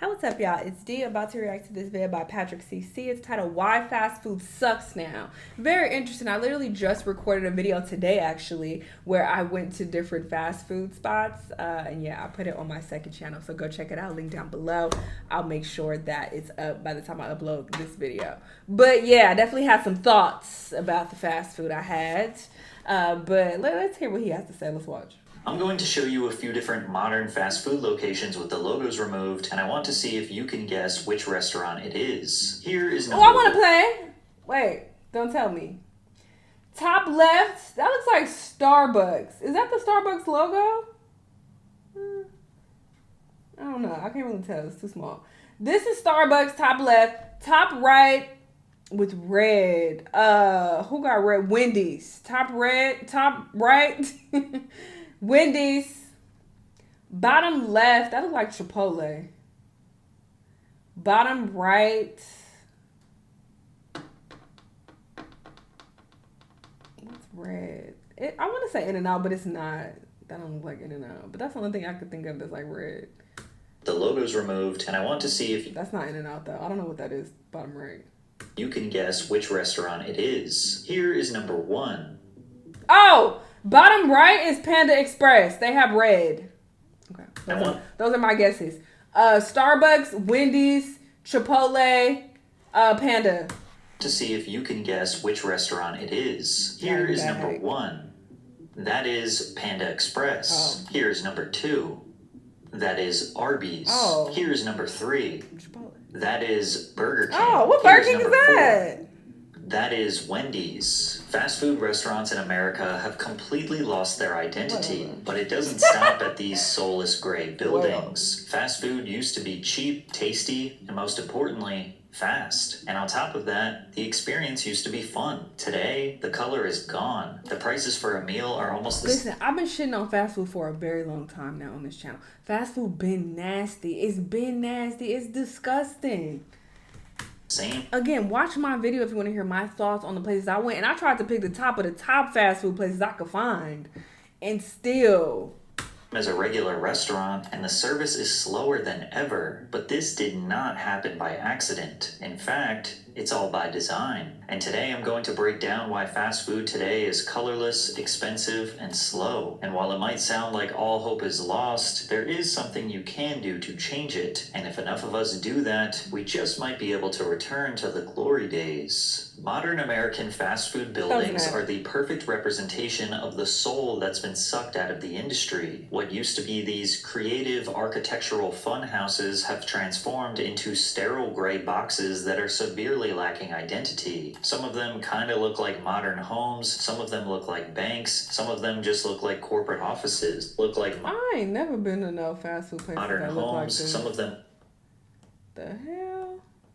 Hey, what's up, y'all? It's D about to react to this video by Patrick CC. It's titled Why Fast Food Sucks Now. Very interesting. I literally just recorded a video today, actually, where I went to different fast food spots. And yeah, I put it on my second channel, so go check it out. Link down below. I'll make sure that it's up by the time I upload this video. But yeah, I definitely had some thoughts about the fast food I had. But let's hear what he has to say. Let's watch. I'm going to show you a few different modern fast food locations with the logos removed, and I want to see if you can guess which restaurant it is. Here is number I want to play. Wait, don't tell me. Top left, that looks like Starbucks. Is that the Starbucks logo? I don't know. I can't really tell. It's too small. This is Starbucks, top left. Top right with red. Who got red? Wendy's. Top red, top right. Wendy's. Bottom left, that looks like Chipotle. Bottom right. What's red? I want to say In-N-Out, but it's not. That don't look like In-N-Out. But that's the only thing I could think of that's like red. The logo's removed, and I want to see if That's not In-N-Out though. I don't know what that is. Bottom right. you can guess which restaurant it is. Here is number 1. Oh, bottom right is Panda Express. They have red. Okay, those are my guesses. Starbucks, Wendy's, Chipotle, Panda. To see if you can guess which restaurant it is. Here is number 1. That is Panda Express. Oh. Here's number 2. That is Arby's. Oh. Here's number 3. Chipotle. That is Burger King. Oh, what Burger King is that? 4. That is Wendy's. Fast food restaurants in America have completely lost their identity, but it doesn't stop at these soulless gray buildings. Fast food used to be cheap, tasty, and most importantly, fast. And on top of that, the experience used to be fun. Today, the color is gone. The prices for a meal are almost the Listen, I've been shitting on fast food for a very long time now on this channel. Fast food been nasty. It's been nasty. It's disgusting. same. Again, watch my video if you want to hear my thoughts on the places I went. And I tried to pick the top of the top fast food places I could find. And still, as a regular restaurant, and the service is slower than ever. But this did not happen by accident. In fact, it's all by design. And today I'm going to break down why fast food today is colorless, expensive, and slow. And while it might sound like all hope is lost, there is something you can do to change it. And if enough of us do that, we just might be able to return to the glory days. Modern American fast food buildings are the perfect representation of the soul that's been sucked out of the industry. What used to be these creative architectural fun houses have transformed into sterile gray boxes that are severely lacking identity. Some of them kind of look like modern homes, some of them look like banks, some of them just look like corporate offices, I ain't never been to no fast food places modern that look like homes, this. some of them The hell?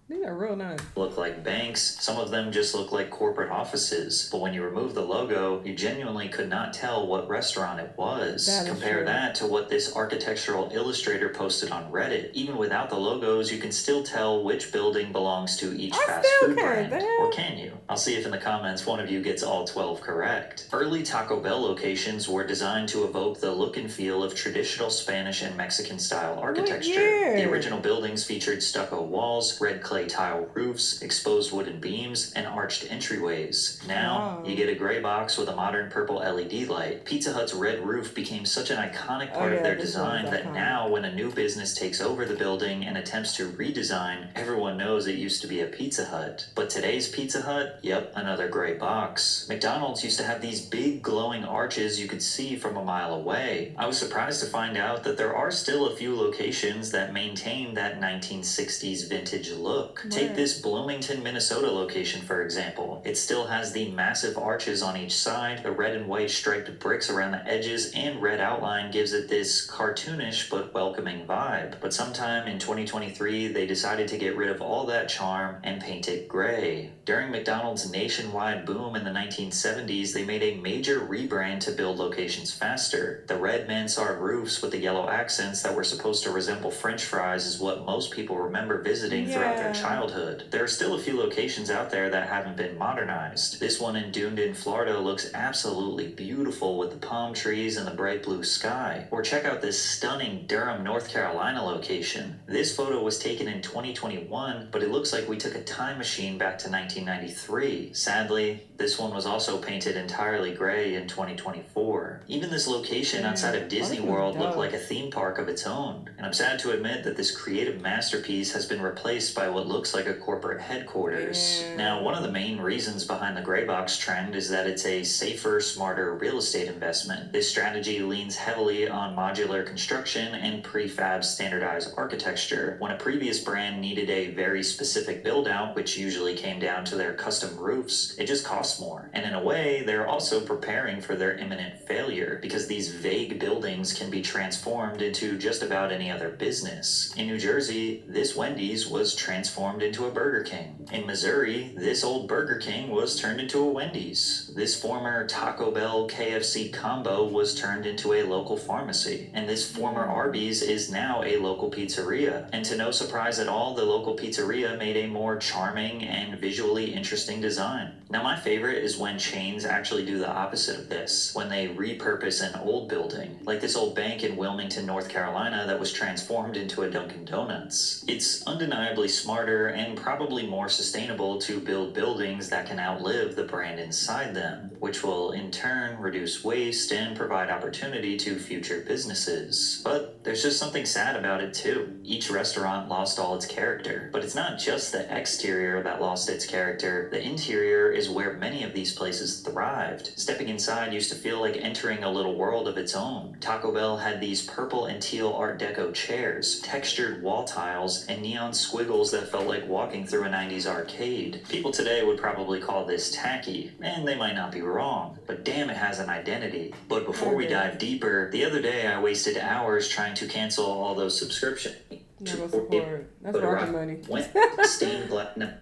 These are real nice. look like banks, some of them just look like corporate offices. But when you remove the logo, you genuinely could not tell what restaurant it was. Compare that to what this architectural illustrator posted on Reddit. Even without the logos, you can still tell which building belongs to each fast food brand. Or can you? I'll see if in the comments one of you gets all 12 correct. Early Taco Bell locations were designed to evoke the look and feel of traditional Spanish and Mexican style architecture. The original buildings featured stucco walls, red clay tile roofs, exposed wooden beams, and arched entryways. Now, you get a gray box with a modern purple LED light. Pizza Hut's red roof became such an iconic part of their design that now when a new business takes over the building and attempts to redesign, everyone knows it used to be a Pizza Hut. But today's Pizza Hut? Yep, another gray box. McDonald's used to have these big glowing arches you could see from a mile away. I was surprised to find out that there are still a few locations that maintain that 1960s vintage look. Take this Bloomington, Minnesota location, for example. It still has the massive arches on each side, the red and white striped bricks around the edges, and red outline gives it this cartoonish but welcoming vibe. But sometime in 2023, they decided to get rid of all that charm and paint it gray. During McDonald's nationwide boom in the 1970s, they made a major rebrand to build locations faster. The red mansard roofs with the yellow accents that were supposed to resemble French fries is what most people remember visiting throughout their childhood. There are still a few locations out there that haven't been modernized. This one in Dunedin, Florida looks absolutely beautiful with the palm trees and the bright blue sky. Or check out this stunning Durham, North Carolina location. This photo was taken in 2021, but it looks like we took a time machine back to 1993. Sadly, this one was also painted entirely gray in 2024. Even this location outside of Disney World looked like a theme park of its own. And I'm sad to admit that this creative masterpiece has been replaced by what looks like a corporate headquarters. Now, one of the main reasons behind the gray box trend is that it's a safer, smarter real estate investment. This strategy leans heavily on modular construction and prefab standardized architecture. When a previous brand needed a very specific build out, which usually came down to their custom roofs, it just cost more. And in a way, they're also preparing for their imminent failure because these vague buildings can be transformed into just about any other business. In New Jersey, this Wendy's was transformed into a Burger King. In Missouri, this old Burger King was turned into a Wendy's. This former Taco Bell KFC combo was turned into a local pharmacy. And this former Arby's is now a local pizzeria. And to no surprise at all, the local pizzeria made a more charming and visually interesting design. Now, my favorite is when chains actually do the opposite of this, when they repurpose an old building, like this old bank in Wilmington, North Carolina that was transformed into a Dunkin' Donuts. It's undeniably smarter and probably more sustainable to build buildings that can outlive the brand inside them, which will in turn reduce waste and provide opportunity to future businesses. But there's just something sad about it too. Each restaurant lost all its character, but it's not just the exterior that lost its character. The interior is where many of these places thrived. Stepping inside used to feel like entering a little world of its own. Taco Bell had these purple and teal Art Deco chairs, textured wall tiles, and neon squiggles that felt like walking through a 90s arcade. People today would probably call this tacky, and they might not be wrong, but damn, it has an identity. But before we dive deeper, the other day I wasted hours trying to cancel all those subscriptions. Never support. That's rocket money. Stained black. No.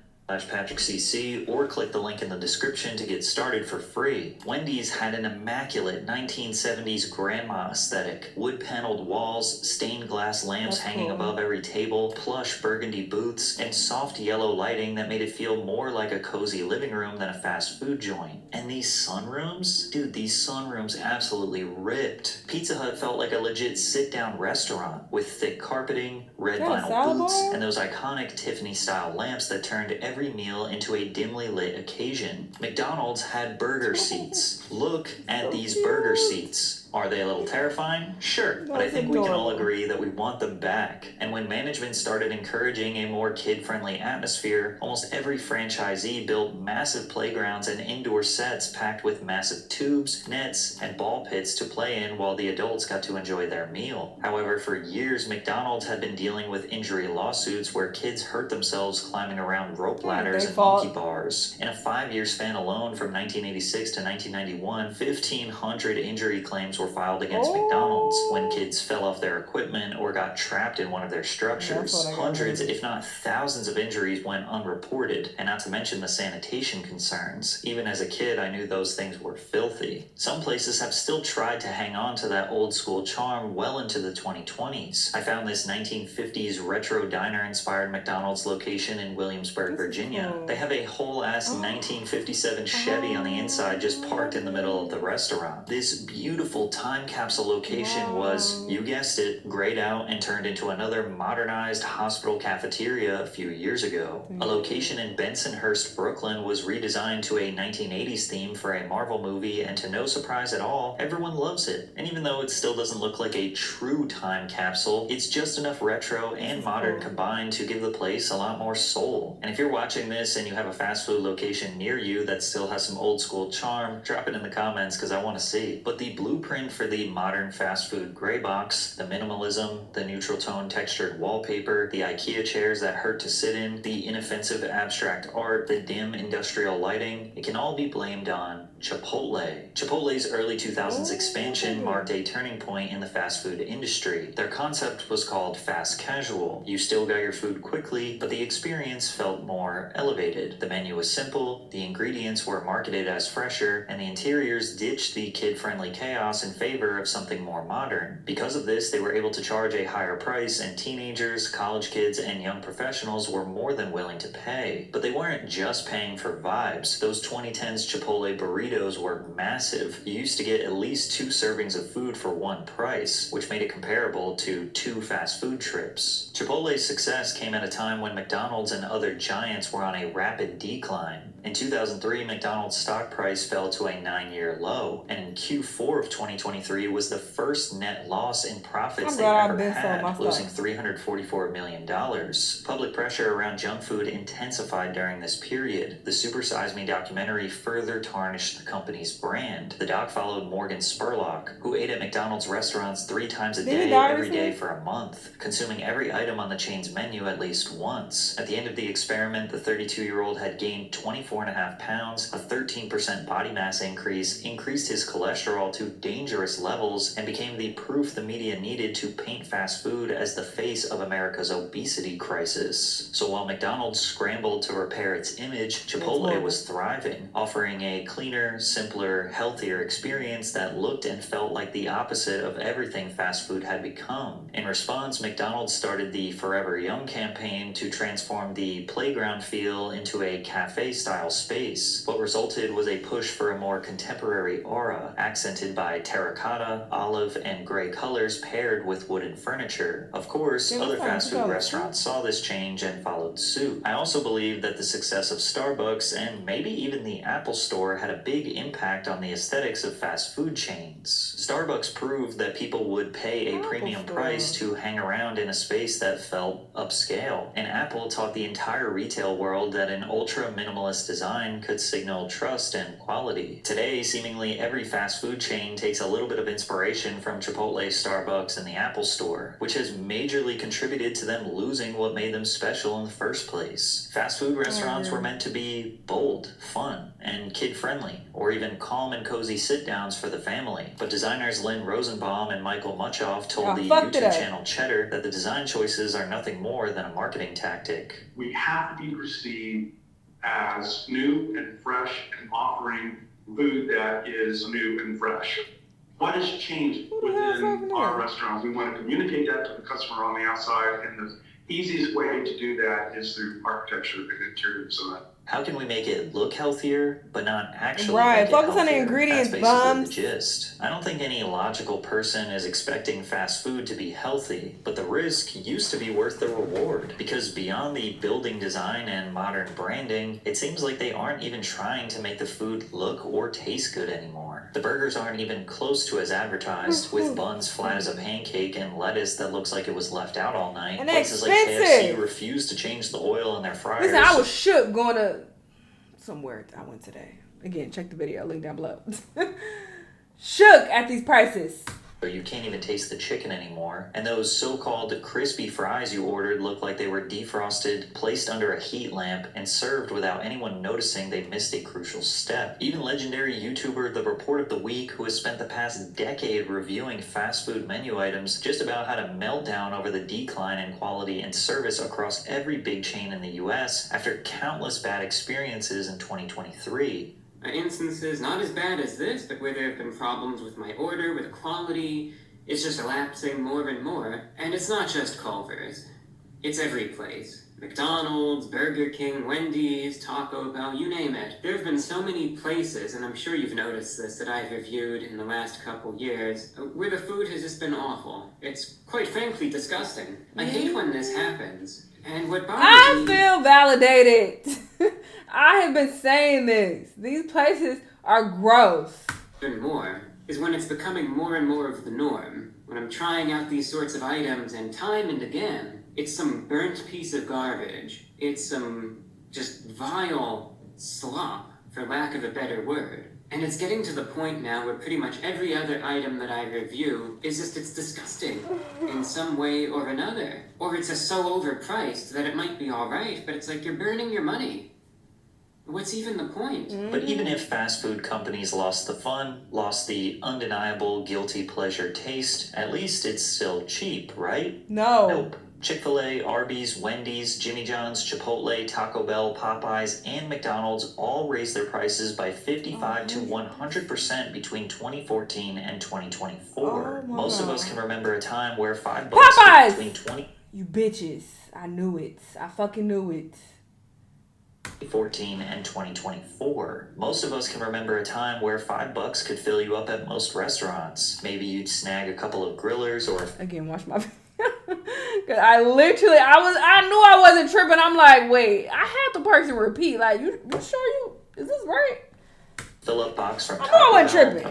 Patrick CC, or click the link in the description to get started for free. Wendy's had an immaculate 1970s grandma aesthetic. Wood-paneled walls, stained glass lamps hanging above every table, plush burgundy booths, and soft yellow lighting that made it feel more like a cozy living room than a fast food joint. And these sunrooms? Dude, these sunrooms absolutely ripped. Pizza Hut felt like a legit sit-down restaurant with thick carpeting, red vinyl booths, and those iconic Tiffany-style lamps that turned every meal into a dimly lit occasion. McDonald's had burger seats. Look at these burger seats. Are they a little terrifying? Sure, but I think we can all agree that we want them back. And when management started encouraging a more kid-friendly atmosphere, almost every franchisee built massive playgrounds and indoor sets packed with massive tubes, nets, and ball pits to play in while the adults got to enjoy their meal. However, for years, McDonald's had been dealing with injury lawsuits where kids hurt themselves climbing around rope ladders and monkey bars. In a 5-year span alone, from 1986 to 1991, 1,500 injury claims were filed against McDonald's when kids fell off their equipment or got trapped in one of their structures. Hundreds, if not thousands of injuries went unreported, and not to mention the sanitation concerns. Even as a kid, I knew those things were filthy. Some places have still tried to hang on to that old school charm well into the 2020s. I found this 1950s retro diner-inspired McDonald's location in Williamsburg, Virginia. They have a whole-ass 1957 Chevy on the inside just parked in the middle of the restaurant. This beautiful time capsule location was, you guessed it, grayed out and turned into another modernized hospital cafeteria a few years ago. A location in Bensonhurst, Brooklyn was redesigned to a 1980s theme for a Marvel movie, and to no surprise at all, everyone loves it. And even though it still doesn't look like a true time capsule, it's just enough retro and modern combined to give the place a lot more soul. And if you're watching this and you have a fast food location near you that still has some old school charm, drop it in the comments because I want to see. But the blueprint for the modern fast food gray box, the minimalism, the neutral tone textured wallpaper, the IKEA chairs that hurt to sit in, the inoffensive abstract art, the dim industrial lighting, it can all be blamed on Chipotle. Chipotle's early 2000s expansion marked a turning point in the fast food industry. Their concept was called fast casual. You still got your food quickly, but the experience felt more elevated. The menu was simple, the ingredients were marketed as fresher, and the interiors ditched the kid-friendly chaos and favor of something more modern. Because of this, they were able to charge a higher price, and teenagers, college kids, and young professionals were more than willing to pay. But they weren't just paying for vibes. Those 2010s Chipotle burritos were massive. You used to get at least 2 servings of food for one price, which made it comparable to 2 fast food trips. Chipotle's success came at a time when McDonald's and other giants were on a rapid decline. In 2003, McDonald's stock price fell to a 9-year low, and in Q4 of 2023 was the first net loss in profits they ever had, losing $344 million. Public pressure around junk food intensified during this period. The Super Size Me documentary further tarnished the company's brand. The doc followed Morgan Spurlock, who ate at McDonald's restaurants 3 times a day, every day for a month, consuming every item on the chain's menu at least once. At the end of the experiment, the 32-year-old had gained 24.5 pounds, a 13% body mass increase, increased his cholesterol to dangerous levels, and became the proof the media needed to paint fast food as the face of America's obesity crisis. So while McDonald's scrambled to repair its image, Chipotle was thriving, offering a cleaner, simpler, healthier experience that looked and felt like the opposite of everything fast food had become. In response, McDonald's started the Forever Young campaign to transform the playground feel into a cafe-style space. What resulted was a push for a more contemporary aura, accented by terracotta, olive, and gray colors paired with wooden furniture. Of course, other fast food restaurants saw this change and followed suit. I also believe that the success of Starbucks and maybe even the Apple Store had a big impact on the aesthetics of fast food chains. Starbucks proved that people would pay a premium price to hang around in a space that felt upscale, and Apple taught the entire retail world that an ultra-minimalist design could signal trust and quality. Today, seemingly every fast food chain takes a little bit of inspiration from Chipotle, Starbucks, and the Apple Store, which has majorly contributed to them losing what made them special in the first place. Fast food restaurants were meant to be bold, fun, and kid-friendly, or even calm and cozy sit-downs for the family. But designers Lynn Rosenbaum and Michael Muchoff told the YouTube channel Cheddar that the design choices are nothing more than a marketing tactic. We have to be perceived as new and fresh and offering food that is new and fresh. What has changed within our restaurants? We want to communicate that to the customer on the outside, and the easiest way to do that is through architecture and interior design. How can we make it look healthier, but not actually make it focus healthier? on the ingredients, That's basically the gist. I don't think any logical person is expecting fast food to be healthy, but the risk used to be worth the reward. Because beyond the building design and modern branding, it seems like they aren't even trying to make the food look or taste good anymore. The burgers aren't even close to as advertised, with buns flat as a pancake and lettuce that looks like it was left out all night. And places like KFC refuse to change the oil in their fryers. Listen, I was shook going to somewhere I went today. Again, check the video, link down below. Shook at these prices. You can't even taste the chicken anymore. And those so-called crispy fries you ordered look like they were defrosted, placed under a heat lamp, and served without anyone noticing they missed a crucial step. Even legendary YouTuber The Report of the Week, who has spent the past decade reviewing fast food menu items, just about had a meltdown over the decline in quality and service across every big chain in the US after countless bad experiences in 2023. Instances not as bad as this, but where there have been problems with my order, with quality. It's just elapsing more and more. And it's not just Culver's. It's every place. McDonald's, Burger King, Wendy's, Taco Bell, you name it. There have been so many places, and I'm sure you've noticed this, that I've reviewed in the last couple years, where the food has just been awful. It's quite frankly disgusting. I hate when this happens. And what bothers me... I feel validated. I have been saying this. These places are gross. Even more is when it's becoming more and more of the norm. When I'm trying out these sorts of items, and time and again, it's some burnt piece of garbage. It's some just vile slop, for lack of a better word. And it's getting to the point now where pretty much every other item that I review is just, it's disgusting in some way or another. Or it's just so overpriced that it might be alright, but it's like you're burning your money. What's even the point? But even if fast food companies lost the fun, lost the undeniable guilty pleasure taste, at least it's still cheap, right? No. Nope. Chick-fil-A, Arby's, Wendy's, Jimmy John's, Chipotle, Taco Bell, Popeyes, and McDonald's all raised their prices by 55 to 100% between 2014 and 2024. Most of us can remember a time where $5 Popeyes! Between 20... You bitches. I knew it. I fucking knew it. 2014 and 2024. Most of us can remember a time where $5 could fill you up at most restaurants. Maybe you'd snag a couple of grillers or... Again, watch my... Cause I knew I wasn't tripping. I'm like, wait, I had the person repeat. Like, you sure is this right? Fill-up box from Taco Bell, a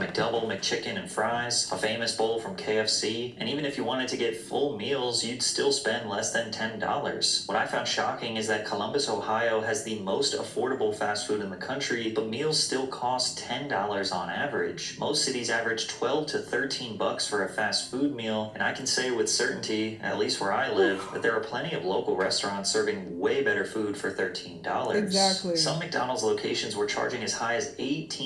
McDouble, McChicken, and fries, a famous bowl from KFC, and even if you wanted to get full meals, you'd still spend less than $10. What I found shocking is that Columbus, Ohio has the most affordable fast food in the country, but meals still cost $10 on average. Most cities average $12 to $13 for a fast food meal, and I can say with certainty, at least where I live, that there are plenty of local restaurants serving way better food for $13. Exactly. Some McDonald's locations were charging as high as $18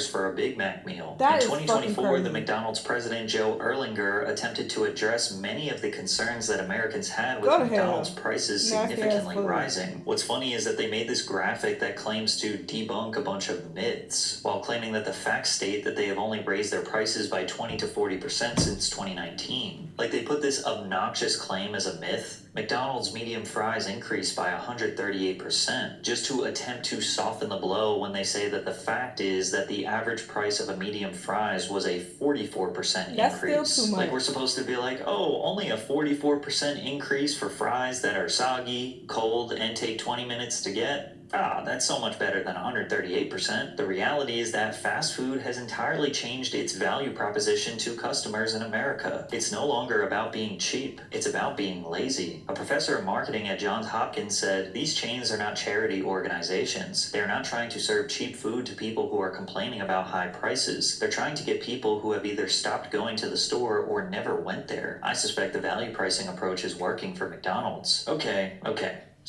for a Big Mac meal. That in 2024, the crazy. McDonald's president Joe Erlinger attempted to address many of the concerns that Americans had with McDonald's prices significantly rising. What's funny is that they made this graphic that claims to debunk a bunch of myths, while claiming that the facts state that they have only raised their prices by 20 to 40% since 2019. Like they put this obnoxious claim as a myth. McDonald's medium fries increased by 138%, just to attempt to soften the blow when they say that the fact is that the average price of a medium fries was a 44% That's increase. still too much. Like we're supposed to be like, oh, only a 44% increase for fries that are soggy, cold, and take 20 minutes to get? That's so much better than 138%. The reality is that fast food has entirely changed its value proposition to customers in America. It's no longer about being cheap, it's about being lazy. A professor of marketing at Johns Hopkins said, these chains are not charity organizations. They're not trying to serve cheap food to people who are complaining about high prices. They're trying to get people who have either stopped going to the store or never went there. I suspect the value pricing approach is working for McDonald's. Okay.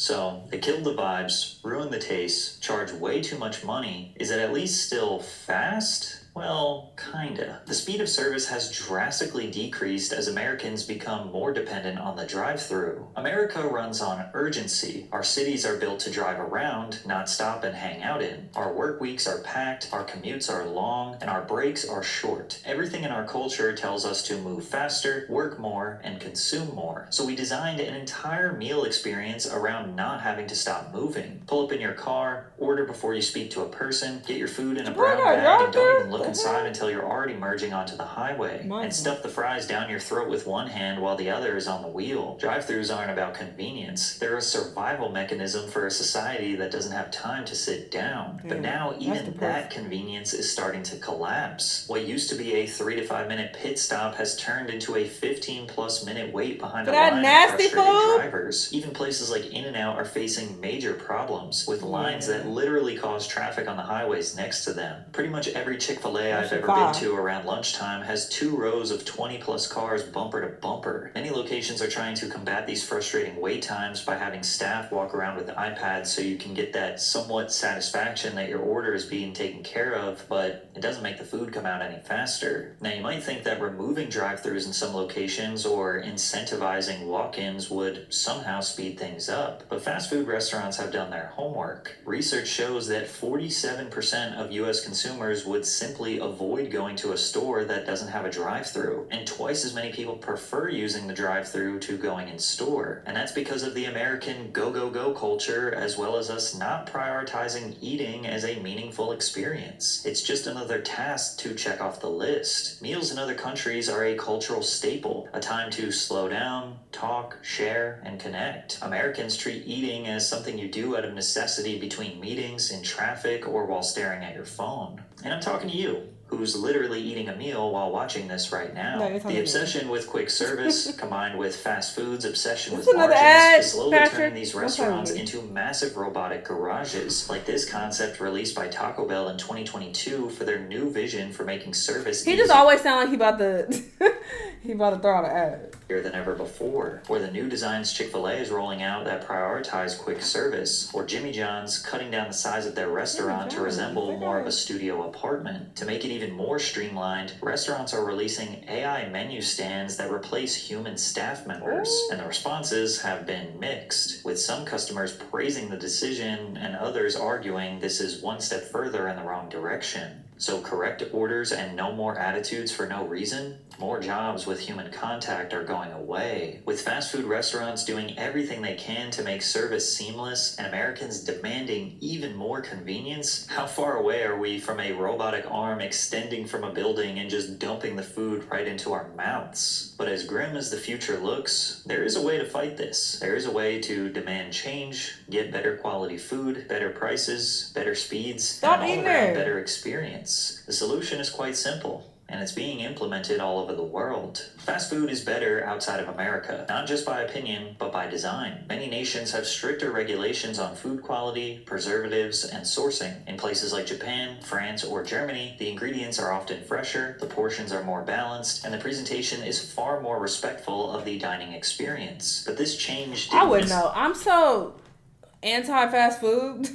So, they killed the vibes, ruined the taste, charged way too much money. Is it at least still fast? Well, kinda. The speed of service has drastically decreased as Americans become more dependent on the drive-thru. America runs on urgency. Our cities are built to drive around, not stop and hang out in. Our work weeks are packed, our commutes are long, and our breaks are short. Everything in our culture tells us to move faster, work more, and consume more. So we designed an entire meal experience around not having to stop moving. Pull up in your car, order before you speak to a person, get your food in a brown bag, and don't even look inside until you're already merging onto the highway, and stuff the fries down your throat with one hand while the other is on the wheel. Drive-thrus aren't about convenience. They're a survival mechanism for a society that doesn't have time to sit down. But now even that convenience is starting to collapse. What used to be a 3 to 5 minute pit stop has turned into a 15+ minute wait behind a line of frustrated drivers. Even places like In-N-Out are facing major problems with lines that literally cause traffic on the highways next to them. Pretty much every Chick-fil-A I've ever been to around lunchtime has 2 rows of 20+ cars bumper to bumper. Many locations are trying to combat these frustrating wait times by having staff walk around with iPads so you can get that somewhat satisfaction that your order is being taken care of, but it doesn't make the food come out any faster. Now you might think that removing drive-thrus in some locations or incentivizing walk-ins would somehow speed things up, but fast food restaurants have done their homework. Research shows that 47% of US consumers would simply avoid going to a store that doesn't have a drive-thru, and twice as many people prefer using the drive-thru to going in store. And that's because of the American go culture, as well as us not prioritizing eating as a meaningful experience. It's just another task to check off the list. Meals in other countries are a cultural staple, a time to slow down, talk, share, and connect. Americans treat eating as something you do out of necessity between meetings, in traffic, or while staring at your phone. And I'm talking to you, who's literally eating a meal while watching this right now. The obsession with quick service, combined with fast food's obsession with margins, is slowly turning these restaurants into massive robotic garages, like this concept released by Taco Bell in 2022 for their new vision for making service easy. He just always sound like he about to throw out an ad. than ever before, or the new designs Chick-fil-A is rolling out that prioritize quick service, or Jimmy John's cutting down the size of their restaurant to resemble more of a studio apartment. To make it even more streamlined, restaurants are releasing AI menu stands that replace human staff members, and the responses have been mixed, with some customers praising the decision and others arguing this is one step further in the wrong direction. So correct orders and no more attitudes for no reason? More jobs with human contact are going away. With fast food restaurants doing everything they can to make service seamless and Americans demanding even more convenience, how far away are we from a robotic arm extending from a building and just dumping the food right into our mouths? But as grim as the future looks, there is a way to fight this. There is a way to demand change, get better quality food, better prices, better speeds, and an all-around better experience. The solution is quite simple, and it's being implemented all over the world. Fast food is better outside of America, not just by opinion, but by design. Many nations have stricter regulations on food quality, preservatives, and sourcing. In places like Japan, France, or Germany, the ingredients are often fresher, the portions are more balanced, and the presentation is far more respectful of the dining experience. But this change I wouldn't know. I'm so anti-fast food.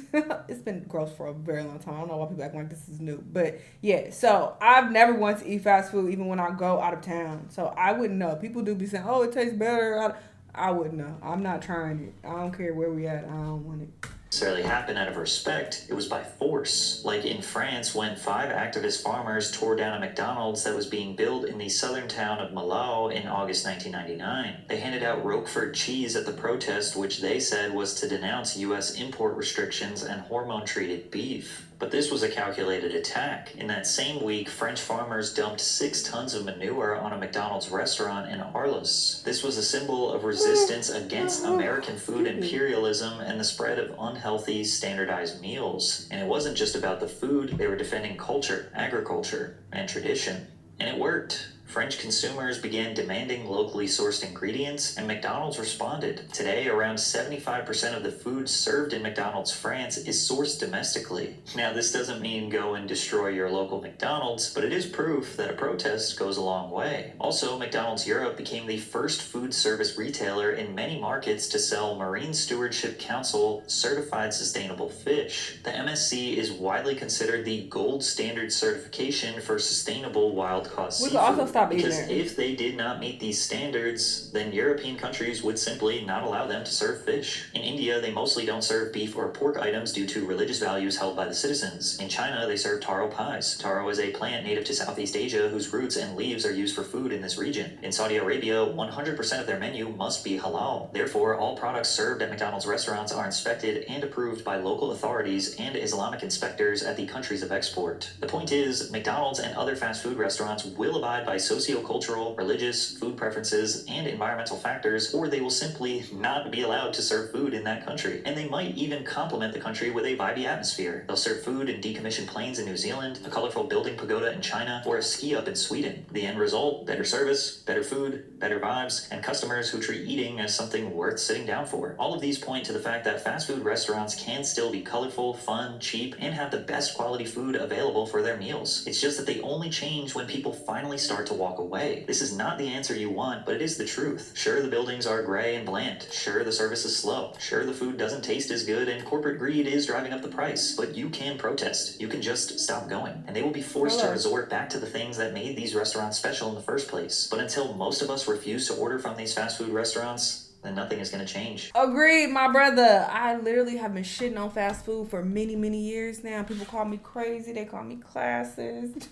It's been gross for a very long time. I don't know why people act like this is new, but yeah. So I've never wanted to eat fast food, even when I go out of town. So I wouldn't know. People do be saying, "Oh, it tastes better." I wouldn't know. I'm not trying it. I don't care where we at. I don't want it. Necessarily happen out of respect. It was by force. Like in France, when 5 activist farmers tore down a McDonald's that was being built in the southern town of Malau in August 1999. They handed out Roquefort cheese at the protest, which they said was to denounce U.S. import restrictions and hormone-treated beef. But this was a calculated attack. In that same week, French farmers dumped 6 tons of manure on a McDonald's restaurant in Arles. This was a symbol of resistance against American food imperialism and the spread of unhealthy, standardized meals. And it wasn't just about the food, they were defending culture, agriculture, and tradition. And it worked. French consumers began demanding locally sourced ingredients, and McDonald's responded. Today, around 75% of the food served in McDonald's France is sourced domestically. Now, this doesn't mean go and destroy your local McDonald's, but it is proof that a protest goes a long way. Also, McDonald's Europe became the first food service retailer in many markets to sell Marine Stewardship Council certified sustainable fish. The MSC is widely considered the gold standard certification for sustainable wild-caught seafood. Because if they did not meet these standards, then European countries would simply not allow them to serve fish. In India, they mostly don't serve beef or pork items due to religious values held by the citizens. In China, they serve taro pies. Taro is a plant native to Southeast Asia whose roots and leaves are used for food in this region. In Saudi Arabia, 100% of their menu must be halal. Therefore, all products served at McDonald's restaurants are inspected and approved by local authorities and Islamic inspectors at the countries of export. The point is, McDonald's and other fast food restaurants will abide by socio-cultural, religious, food preferences, and environmental factors, or they will simply not be allowed to serve food in that country. And they might even complement the country with a vibey atmosphere. They'll serve food in decommissioned planes in New Zealand, a colorful building pagoda in China, or a ski up in Sweden. The end result, better service, better food, better vibes, and customers who treat eating as something worth sitting down for. All of these point to the fact that fast food restaurants can still be colorful, fun, cheap, and have the best quality food available for their meals. It's just that they only change when people finally start to walk away. This is not the answer you want, but it is the truth. Sure, the buildings are gray and bland. Sure, the service is slow. Sure, the food doesn't taste as good, and corporate greed is driving up the price. But you can protest. You can just stop going. And they will be forced to resort back to the things that made these restaurants special in the first place. But until most of us refuse to order from these fast food restaurants, then nothing is going to change. Agreed, my brother. I literally have been shitting on fast food for many, many years now. People call me crazy. They call me classist.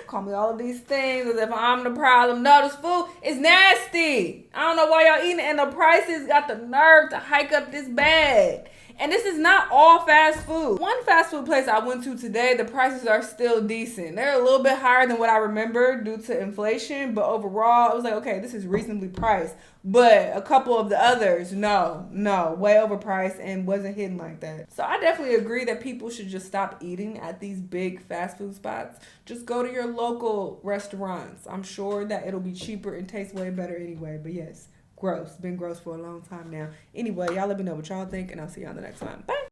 Call me all of these things as if I'm the problem. No, this food is nasty. I don't know why y'all eating it. And the prices got the nerve to hike up this bad. And this is not all fast food. One fast food place I went to today, the prices are still decent. They're a little bit higher than what I remember due to inflation, but overall, it was like, okay, this is reasonably priced. But a couple of the others, no, way overpriced and wasn't hidden like that. So I definitely agree that people should just stop eating at these big fast food spots. Just go to your local restaurants. I'm sure that it'll be cheaper and taste way better anyway, but yes. Gross. Been gross for a long time now. Anyway, y'all let me know what y'all think, and I'll see y'all on the next one. Bye.